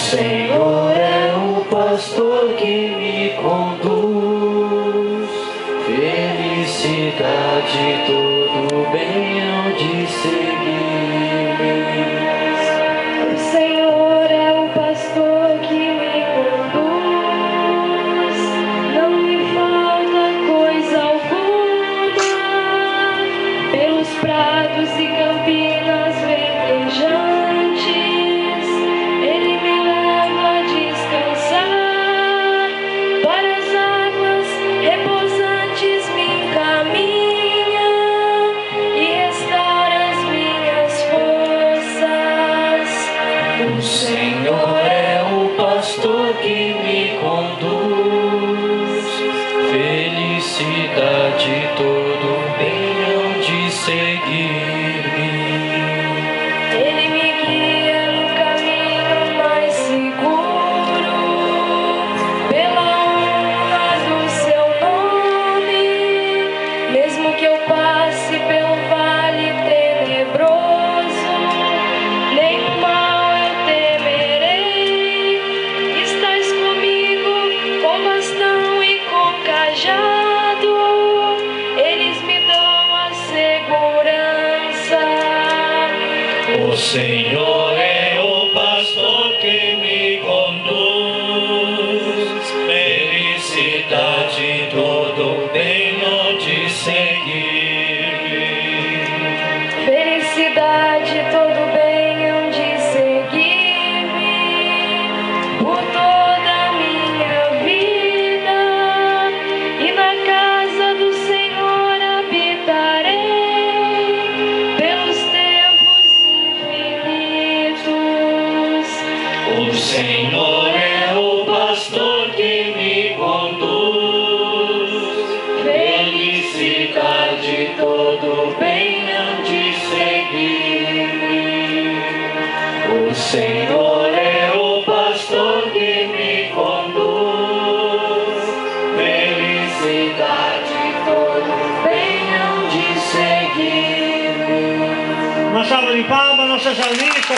Senhor é o pastor que me conduz, felicidade, todo bem hão de seguir-me. O Senhor é o pastor que me conduz, não me falta coisa alguma, pelos prados e campinas verdejantes, Ele me leva a descansar, para as águas reposantes me encaminha e restaura as minhas forças. O Senhor é o pastor que me conduz, felicidade, todo bem hão de seguir-me. Ele me guia no caminho mais seguro, pela honra do seu nome. Mesmo que eu passe pelo vale tenebroso, nenhum mal eu temerei. Estás comigo com bastão e com cajado, eles me dão a segurança. O Senhor é o pastor que me conduz, felicidade, todo bem hão de seguir-me. Felicidade, todo bem hão de seguir-me por toda a minha vida, e na casa do Senhor habitarei pelos tempos infinitos. O Senhor é o pastor que me conduz, felicidade, todo bem hão de seguir-me. O Senhor é o pastor que me conduz, felicidade, todo bem hão de seguir-me. Uma salva de palmas, nossa salmista.